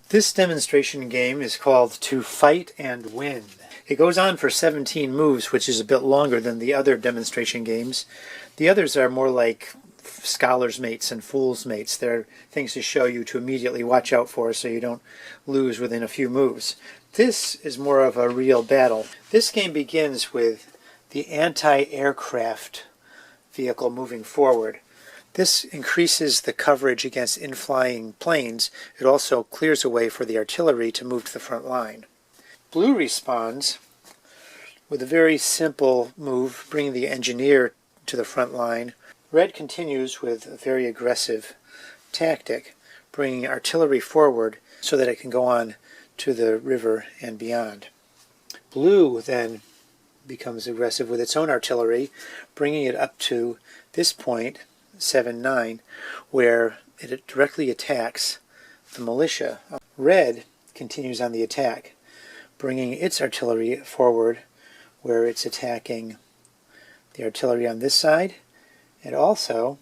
This demonstration game is called To Fight and Win. It goes on for 17 moves, which is a bit longer than the other demonstration games. The others are more like Scholar's Mates and Fool's Mates. They're things to show you to immediately watch out for so you don't lose within a few moves. This is more of a real battle. This game begins with the anti-aircraft vehicle moving forward. This increases the coverage against in-flying planes. It also clears a way for the artillery to move to the front line. Blue responds with a very simple move, bringing the engineer to the front line. Red continues with a very aggressive tactic, bringing artillery forward so that it can go on to the river and beyond. Blue then becomes aggressive with its own artillery, bringing it up to this point, 7-9, where it directly attacks the militia. Red continues on the attack, bringing its artillery forward where it's attacking the artillery on this side and also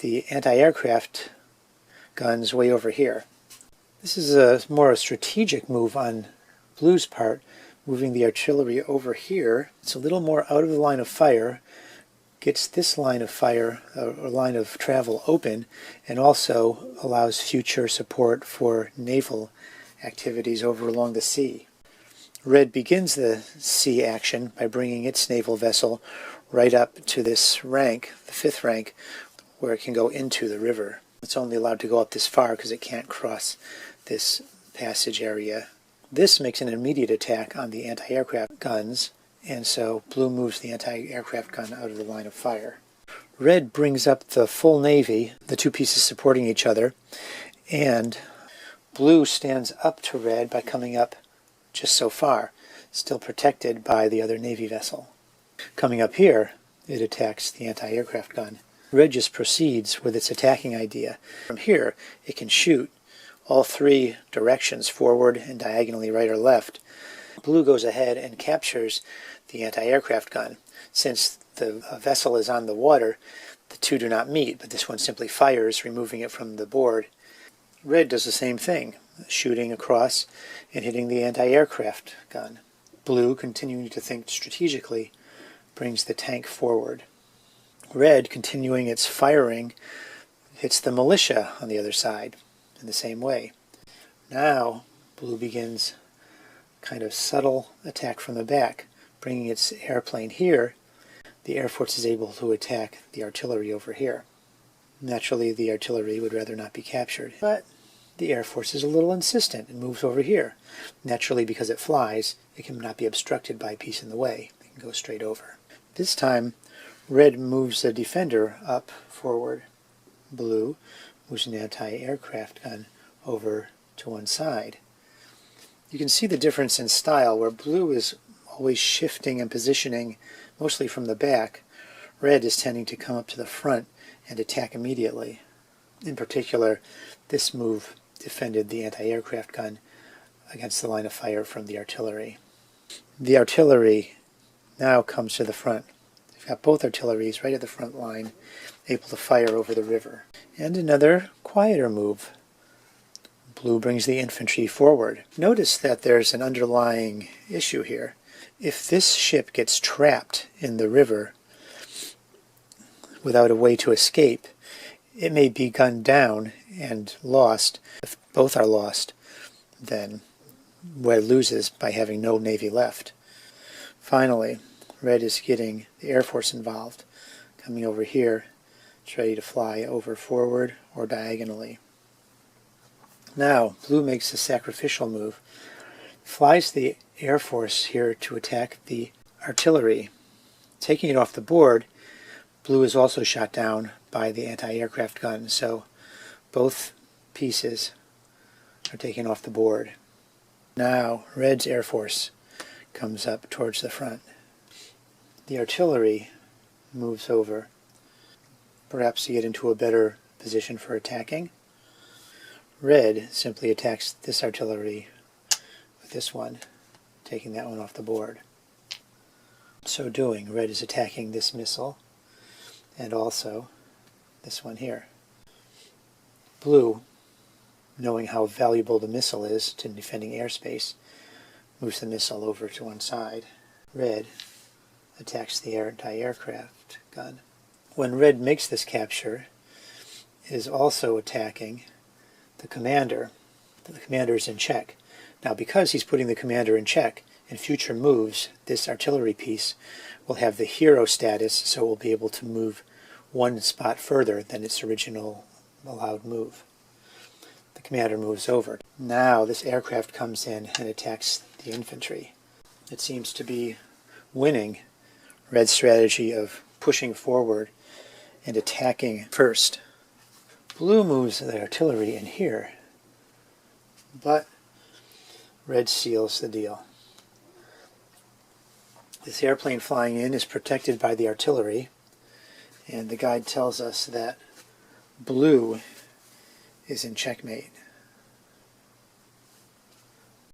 the anti-aircraft guns way over here. This is more a strategic move on Blue's part, moving the artillery over here. It's a little more out of the line of fire, gets this line of fire, or line of travel open, and also allows future support for naval activities over along the sea. Red begins the sea action by bringing its naval vessel right up to this rank, the 5th rank, where it can go into the river. It's only allowed to go up this far because it can't cross this passage area. This makes an immediate attack on the anti-aircraft guns, and so Blue moves the anti-aircraft gun out of the line of fire. Red brings up the full navy, the two pieces supporting each other, and Blue stands up to Red by coming up just so far, still protected by the other navy vessel. Coming up here, it attacks the anti-aircraft gun. Red just proceeds with its attacking idea. From here, it can shoot all 3 directions, forward and diagonally right or left. Blue goes ahead and captures the anti-aircraft gun. Since the vessel is on the water, the two do not meet, but this one simply fires, removing it from the board. Red does the same thing, shooting across and hitting the anti-aircraft gun. Blue, continuing to think strategically, brings the tank forward. Red, continuing its firing, hits the militia on the other side in the same way. Now, Blue begins kind of subtle attack from the back, bringing its airplane here. The Air Force is able to attack the artillery over here. Naturally, the artillery would rather not be captured, but the Air Force is a little insistent and moves over here. Naturally, because it flies, it cannot be obstructed by a piece in the way. It can go straight over. This time, Red moves the defender up forward. Blue moves an anti-aircraft gun over to one side. You can see the difference in style, where Blue is always shifting and positioning mostly from the back. Red is tending to come up to the front and attack immediately. In particular, this move defended the anti-aircraft gun against the line of fire from the artillery. The artillery now comes to the front. You've got both artilleries right at the front line, able to fire over the river. And another quieter move. Blue brings the infantry forward. Notice that there's an underlying issue here. If this ship gets trapped in the river without a way to escape, it may be gunned down and lost. If both are lost, then Red loses by having no navy left. Finally, Red is getting the Air Force involved, coming over here. It's ready to fly over forward or diagonally. Now, Blue makes a sacrificial move, flies the Air Force here to attack the artillery. Taking it off the board, Blue is also shot down by the anti-aircraft gun, so both pieces are taken off the board. Now, Red's Air Force comes up towards the front. The artillery moves over, perhaps to get into a better position for attacking. Red simply attacks this artillery with this one, taking that one off the board. So doing, Red is attacking this missile and also this one here. Blue knowing how valuable the missile is to defending airspace, moves the missile over to one side. Red attacks the anti-aircraft gun. When red makes this capture, it is also attacking the commander. The commander is in check. Now, because he's putting the commander in check, in future moves, this artillery piece will have the hero status, so it will be able to move one spot further than its original allowed move. The commander moves over. Now this aircraft comes in and attacks the infantry. It seems to be winning red's strategy of pushing forward and attacking first. Blue moves the artillery in here, but red seals the deal. This airplane flying in is protected by the artillery, and the guide tells us that blue is in checkmate.